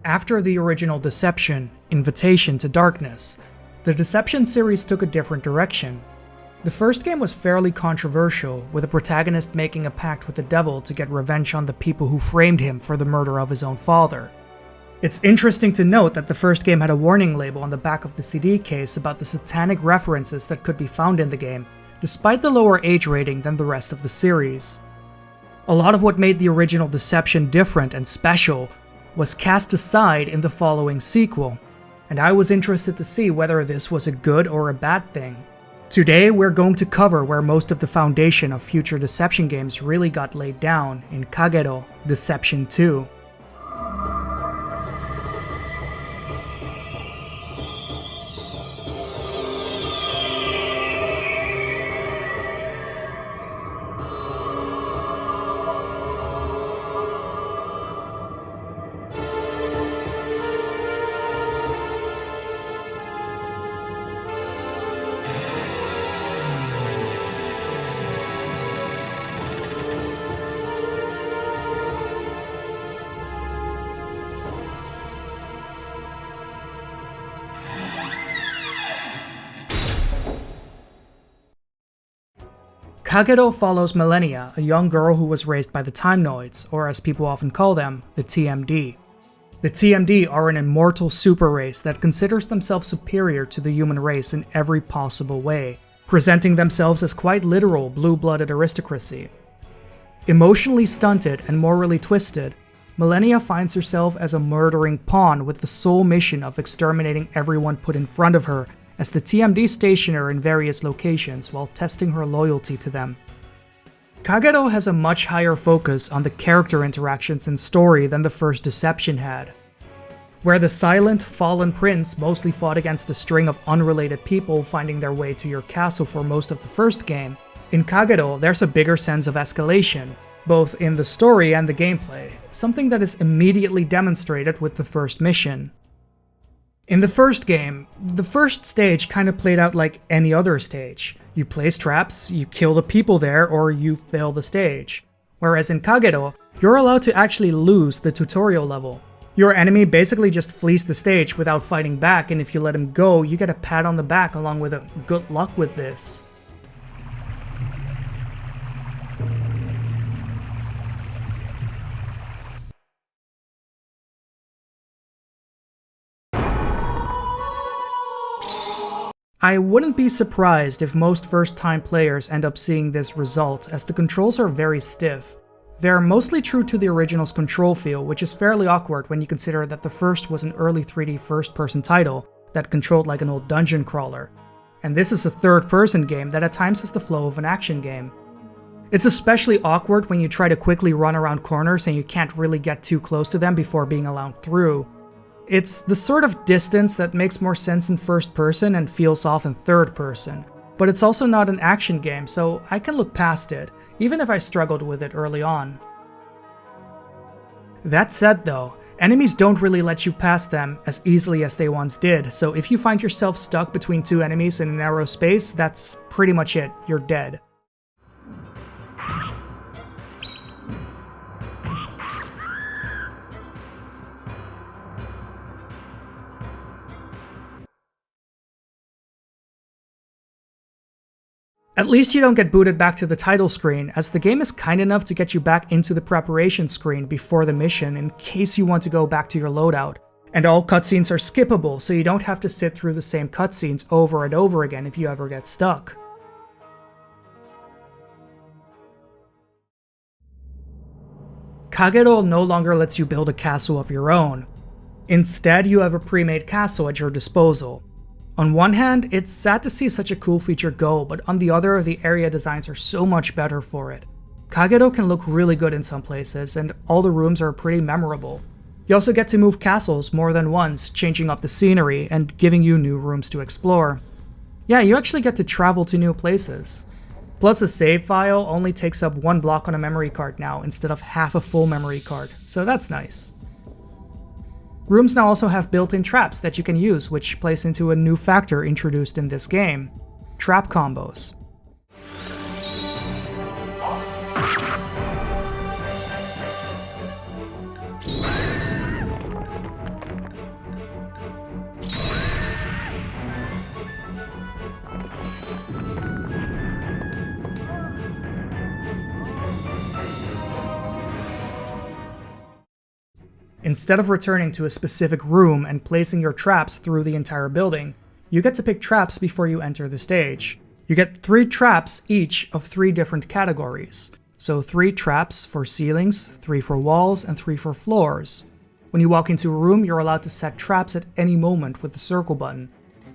After the original Deception, Invitation to Darkness, the Deception series took a different direction. The first game was fairly controversial, with the protagonist making a pact with the devil to get revenge on the people who framed him for the murder of his own father. It's interesting to note that the first game had a warning label on the back of the CD case about the satanic references that could be found in the game, despite the lower age rating than the rest of the series. A lot of what made the original Deception different and special was cast aside in the following sequel, and I was interested to see whether this was a good or a bad thing. Today we're going to cover where most of the foundation of future Deception games really got laid down in Kagero Deception 2. Kagero follows Millennia, a young girl who was raised by the Time-Noids, or as people often call them, the TMD. The TMD are an immortal super race that considers themselves superior to the human race in every possible way, presenting themselves as quite literal blue-blooded aristocracy. Emotionally stunted and morally twisted, Millennia finds herself as a murdering pawn with the sole mission of exterminating everyone put in front of her as the TMD station her in various locations while testing her loyalty to them. Kagero has a much higher focus on the character interactions and story than the first Deception had. Where the silent, fallen prince mostly fought against a string of unrelated people finding their way to your castle for most of the first game, in Kagero there's a bigger sense of escalation, both in the story and the gameplay, something that is immediately demonstrated with the first mission. In the first game, the first stage kinda played out like any other stage. You place traps, you kill the people there, or you fail the stage. Whereas in Kagero, you're allowed to actually lose the tutorial level. Your enemy basically just flees the stage without fighting back, and if you let him go, you get a pat on the back along with a "good luck with this." I wouldn't be surprised if most first-time players end up seeing this result, as the controls are very stiff. They're mostly true to the original's control feel, which is fairly awkward when you consider that the first was an early 3D first-person title that controlled like an old dungeon crawler. And this is a third-person game that at times has the flow of an action game. It's especially awkward when you try to quickly run around corners and you can't really get too close to them before being allowed through. It's the sort of distance that makes more sense in first person and feels off in third person, but it's also not an action game, so I can look past it, even if I struggled with it early on. That said though, enemies don't really let you pass them as easily as they once did, so if you find yourself stuck between two enemies in a narrow space, that's pretty much it, you're dead. At least you don't get booted back to the title screen, as the game is kind enough to get you back into the preparation screen before the mission in case you want to go back to your loadout. And all cutscenes are skippable, so you don't have to sit through the same cutscenes over and over again if you ever get stuck. Kagero no longer lets you build a castle of your own. Instead, you have a pre-made castle at your disposal. On one hand, it's sad to see such a cool feature go, but on the other, the area designs are so much better for it. Kagero can look really good in some places, and all the rooms are pretty memorable. You also get to move castles more than once, changing up the scenery and giving you new rooms to explore. Yeah, you actually get to travel to new places. Plus, a save file only takes up 1 block on a memory card now instead of half a full memory card, so that's nice. Rooms now also have built-in traps that you can use, which plays into a new factor introduced in this game: trap combos. Instead of returning to a specific room and placing your traps through the entire building, you get to pick traps before you enter the stage. You get 3 traps each of 3 different categories. So 3 traps for ceilings, 3 for walls, and 3 for floors. When you walk into a room, you're allowed to set traps at any moment with the circle button.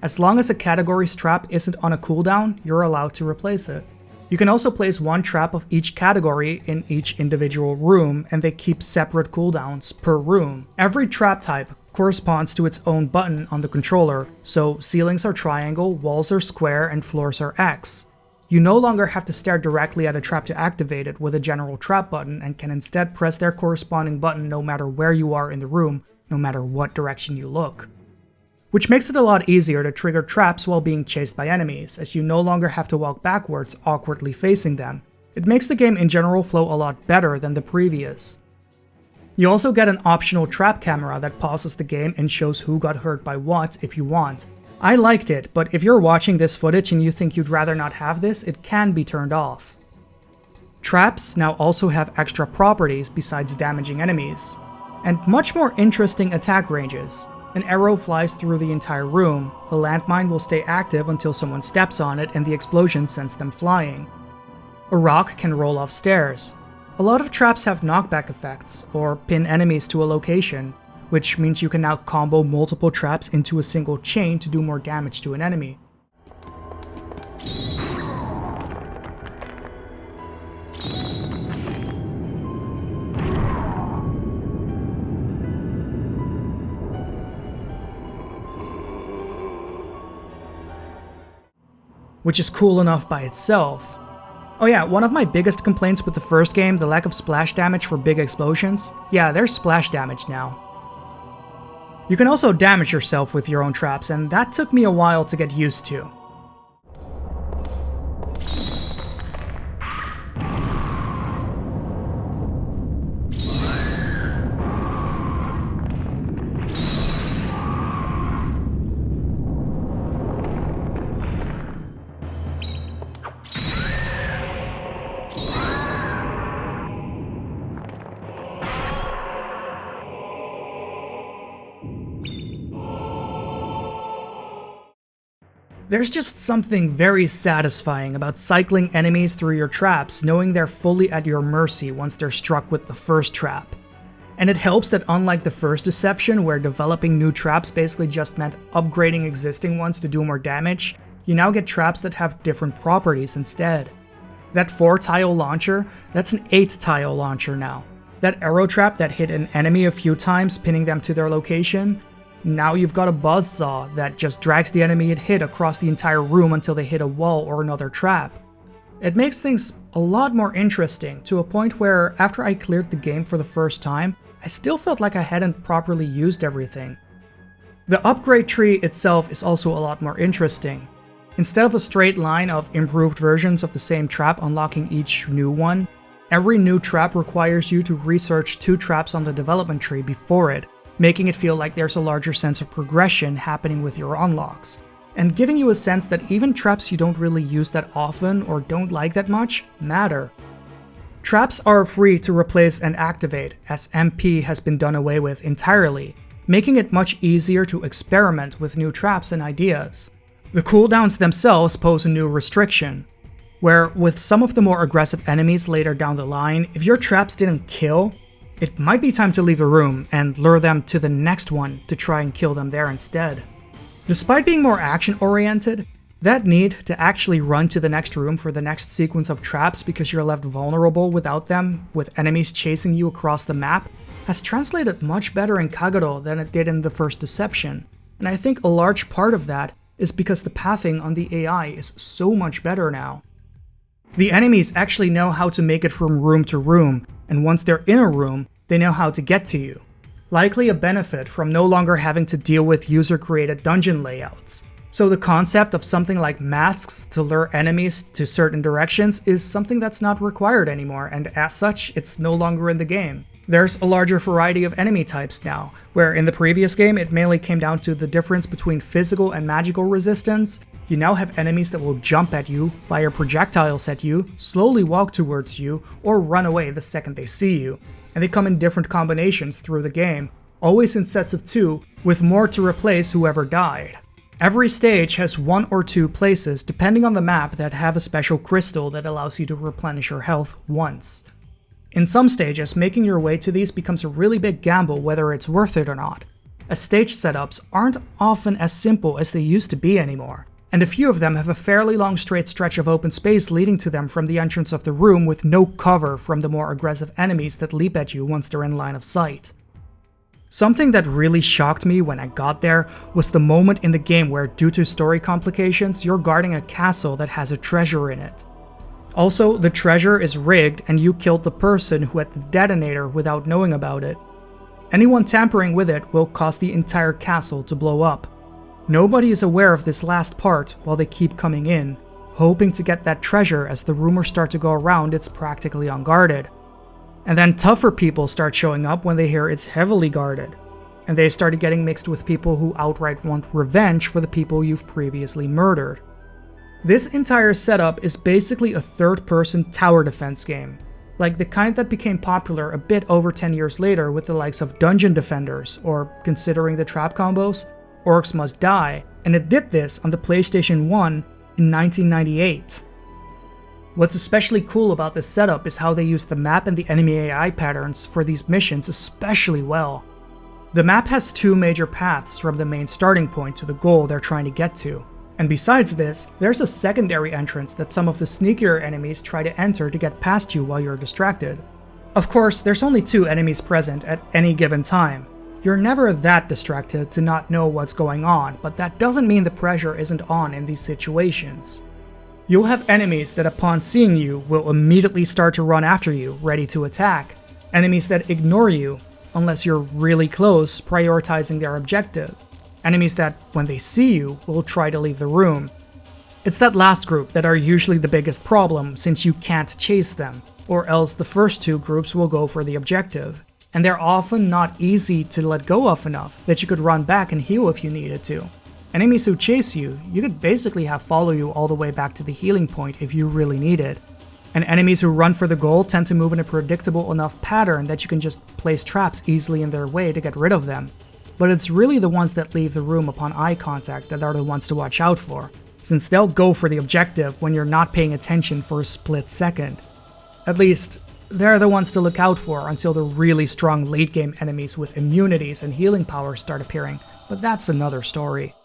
As long as a category's trap isn't on a cooldown, you're allowed to replace it. You can also place 1 trap of each category in each individual room, and they keep separate cooldowns per room. Every trap type corresponds to its own button on the controller, so ceilings are triangle, walls are square, and floors are X. You no longer have to stare directly at a trap to activate it with a general trap button, and can instead press their corresponding button no matter where you are in the room, no matter what direction you look. Which makes it a lot easier to trigger traps while being chased by enemies, as you no longer have to walk backwards awkwardly facing them. It makes the game in general flow a lot better than the previous. You also get an optional trap camera that pauses the game and shows who got hurt by what if you want. I liked it, but if you're watching this footage and you think you'd rather not have this, it can be turned off. Traps now also have extra properties besides damaging enemies, and much more interesting attack ranges. An arrow flies through the entire room, a landmine will stay active until someone steps on it and the explosion sends them flying. A rock can roll off stairs. A lot of traps have knockback effects, or pin enemies to a location, which means you can now combo multiple traps into a single chain to do more damage to an enemy. Which is cool enough by itself. Oh yeah, one of my biggest complaints with the first game, the lack of splash damage for big explosions. Yeah, there's splash damage now. You can also damage yourself with your own traps, and that took me a while to get used to. There's just something very satisfying about cycling enemies through your traps, knowing they're fully at your mercy once they're struck with the first trap. And it helps that unlike the first Deception, where developing new traps basically just meant upgrading existing ones to do more damage, you now get traps that have different properties instead. That 4-tile launcher, that's an 8-tile launcher now. That arrow trap that hit an enemy a few times, pinning them to their location, now you've got a buzzsaw that just drags the enemy it hit across the entire room until they hit a wall or another trap. It makes things a lot more interesting, to a point where after I cleared the game for the first time, I still felt like I hadn't properly used everything. The upgrade tree itself is also a lot more interesting. Instead of a straight line of improved versions of the same trap unlocking each new one, every new trap requires you to research 2 traps on the development tree before it, making it feel like there's a larger sense of progression happening with your unlocks, and giving you a sense that even traps you don't really use that often or don't like that much matter. Traps are free to replace and activate, as MP has been done away with entirely, making it much easier to experiment with new traps and ideas. The cooldowns themselves pose a new restriction, where with some of the more aggressive enemies later down the line, if your traps didn't kill, it might be time to leave the room and lure them to the next one to try and kill them there instead. Despite being more action-oriented, that need to actually run to the next room for the next sequence of traps because you're left vulnerable without them, with enemies chasing you across the map, has translated much better in Kagero than it did in the first Deception, and I think a large part of that is because the pathing on the AI is so much better now. The enemies actually know how to make it from room to room, and once they're in a room, they know how to get to you. Likely a benefit from no longer having to deal with user-created dungeon layouts. So the concept of something like masks to lure enemies to certain directions is something that's not required anymore, and as such, it's no longer in the game. There's a larger variety of enemy types now, where in the previous game it mainly came down to the difference between physical and magical resistance. You now have enemies that will jump at you, fire projectiles at you, slowly walk towards you, or run away the second they see you. And they come in different combinations through the game, always in sets of 2, with more to replace whoever died. Every stage has 1 or 2 places, depending on the map, that have a special crystal that allows you to replenish your health once. In some stages, making your way to these becomes a really big gamble whether it's worth it or not, as stage setups aren't often as simple as they used to be anymore, and a few of them have a fairly long straight stretch of open space leading to them from the entrance of the room with no cover from the more aggressive enemies that leap at you once they're in line of sight. Something that really shocked me when I got there was the moment in the game where, due to story complications, you're guarding a castle that has a treasure in it. Also, the treasure is rigged and you killed the person who had the detonator without knowing about it. Anyone tampering with it will cause the entire castle to blow up. Nobody is aware of this last part while they keep coming in, hoping to get that treasure as the rumors start to go around it's practically unguarded. And then tougher people start showing up when they hear it's heavily guarded. And they started getting mixed with people who outright want revenge for the people you've previously murdered. This entire setup is basically a third-person tower defense game, like the kind that became popular a bit over 10 years later with the likes of Dungeon Defenders, or, considering the trap combos, Orcs Must Die, and it did this on the PlayStation 1 in 1998. What's especially cool about this setup is how they use the map and the enemy AI patterns for these missions especially well. The map has 2 major paths from the main starting point to the goal they're trying to get to. And besides this, there's a secondary entrance that some of the sneakier enemies try to enter to get past you while you're distracted. Of course, there's only 2 enemies present at any given time. You're never that distracted to not know what's going on, but that doesn't mean the pressure isn't on in these situations. You'll have enemies that upon seeing you will immediately start to run after you, ready to attack. Enemies that ignore you, unless you're really close, prioritizing their objective. Enemies that, when they see you, will try to leave the room. It's that last group that are usually the biggest problem since you can't chase them, or else the first 2 groups will go for the objective. And they're often not easy to let go of enough that you could run back and heal if you needed to. Enemies who chase you, you could basically have follow you all the way back to the healing point if you really need it. And enemies who run for the goal tend to move in a predictable enough pattern that you can just place traps easily in their way to get rid of them. But it's really the ones that leave the room upon eye contact that are the ones to watch out for, since they'll go for the objective when you're not paying attention for a split second. At least, they're the ones to look out for until the really strong late game enemies with immunities and healing powers start appearing, but that's another story.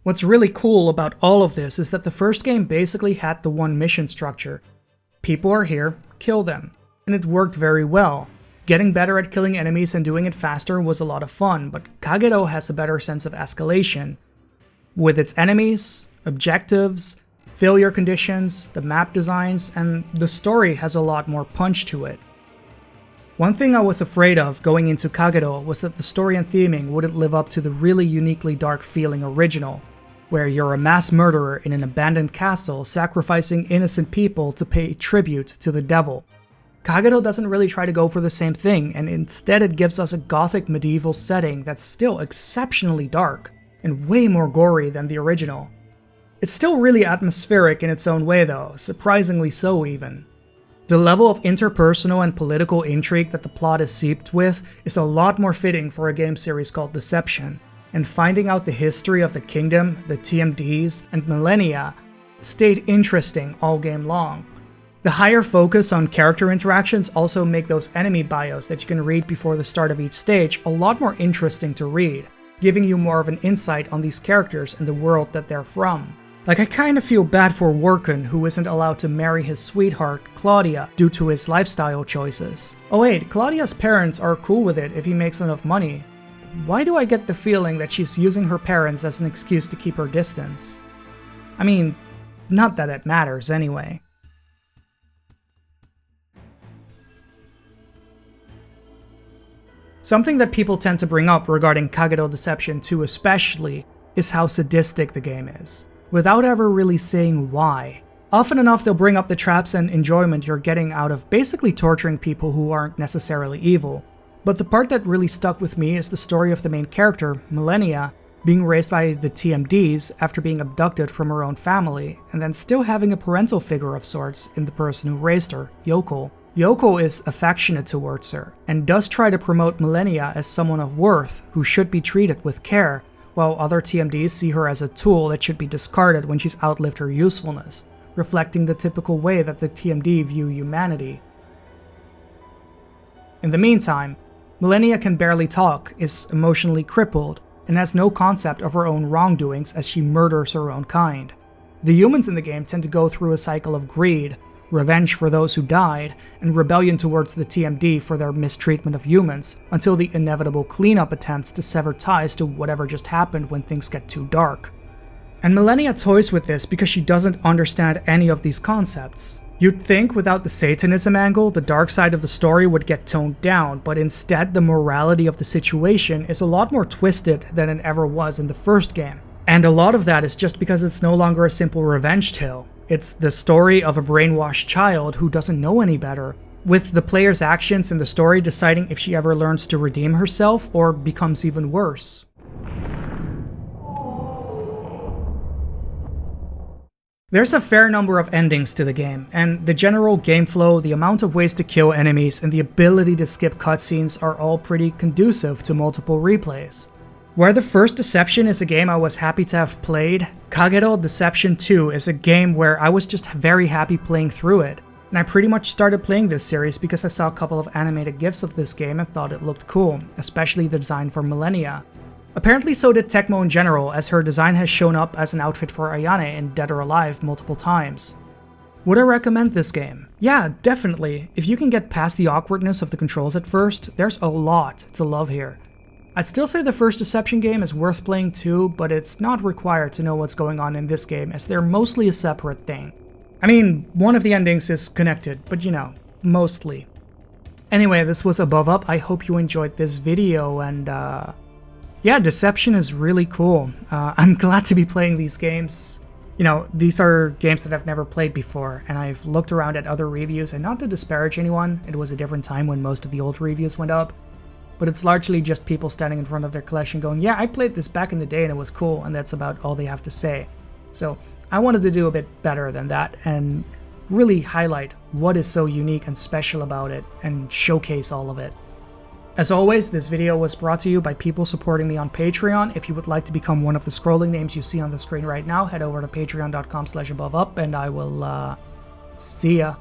What's really cool about all of this is that the first game basically had the one mission structure. People are here, kill them. And it worked very well. Getting better at killing enemies and doing it faster was a lot of fun, but Kagero has a better sense of escalation. With its enemies, objectives, failure conditions, the map designs, and the story has a lot more punch to it. One thing I was afraid of going into Kagero was that the story and theming wouldn't live up to the really uniquely dark feeling original, where you're a mass murderer in an abandoned castle sacrificing innocent people to pay tribute to the devil. Kagero doesn't really try to go for the same thing, and instead it gives us a gothic medieval setting that's still exceptionally dark, and way more gory than the original. It's still really atmospheric in its own way though, surprisingly so even. The level of interpersonal and political intrigue that the plot is seeped with is a lot more fitting for a game series called Deception, and finding out the history of the Kingdom, the TMDs, and Millennia stayed interesting all game long. The higher focus on character interactions also make those enemy bios that you can read before the start of each stage a lot more interesting to read, giving you more of an insight on these characters and the world that they're from. Like, I kinda feel bad for Worken, who isn't allowed to marry his sweetheart, Claudia, due to his lifestyle choices. Oh wait, Claudia's parents are cool with it if he makes enough money. Why do I get the feeling that she's using her parents as an excuse to keep her distance? I mean, not that it matters anyway. Something that people tend to bring up regarding Kagero Deception 2 especially is how sadistic the game is, without ever really saying why. Often enough, they'll bring up the traps and enjoyment you're getting out of basically torturing people who aren't necessarily evil. But the part that really stuck with me is the story of the main character, Millennia, being raised by the TMDs after being abducted from her own family, and then still having a parental figure of sorts in the person who raised her, Yoko. Yoko is affectionate towards her, and does try to promote Millennia as someone of worth who should be treated with care, while other TMDs see her as a tool that should be discarded when she's outlived her usefulness, reflecting the typical way that the TMD view humanity. In the meantime, Millennia can barely talk, is emotionally crippled, and has no concept of her own wrongdoings as she murders her own kind. The humans in the game tend to go through a cycle of greed, revenge for those who died, and rebellion towards the TMD for their mistreatment of humans, until the inevitable cleanup attempts to sever ties to whatever just happened when things get too dark. And Millennia toys with this because she doesn't understand any of these concepts. You'd think without the Satanism angle, the dark side of the story would get toned down, but instead the morality of the situation is a lot more twisted than it ever was in the first game. And a lot of that is just because it's no longer a simple revenge tale. It's the story of a brainwashed child who doesn't know any better, with the player's actions in the story deciding if she ever learns to redeem herself or becomes even worse. There's a fair number of endings to the game, and the general game flow, the amount of ways to kill enemies, and the ability to skip cutscenes are all pretty conducive to multiple replays. Where the first Deception is a game I was happy to have played, Kagero Deception 2 is a game where I was just very happy playing through it. And I pretty much started playing this series because I saw a couple of animated GIFs of this game and thought it looked cool, especially the design for Millennia. Apparently so did Tecmo in general, as her design has shown up as an outfit for Ayane in Dead or Alive multiple times. Would I recommend this game? Yeah, definitely. If you can get past the awkwardness of the controls at first, there's a lot to love here. I'd still say the first Deception game is worth playing too, but it's not required to know what's going on in this game, as they're mostly a separate thing. I mean, one of the endings is connected, but you know, mostly. Anyway, this was AboveUp. I hope you enjoyed this video, and yeah, Deception is really cool. I'm glad to be playing these games. You know, these are games that I've never played before, and I've looked around at other reviews, and not to disparage anyone, it was a different time when most of the old reviews went up. But it's largely just people standing in front of their collection going, yeah, I played this back in the day and it was cool, and that's about all they have to say. So I wanted to do a bit better than that and really highlight what is so unique and special about it and showcase all of it. As always, this video was brought to you by people supporting me on Patreon. If you would like to become one of the scrolling names you see on the screen right now, head over to patreon.com/aboveup and I will see ya.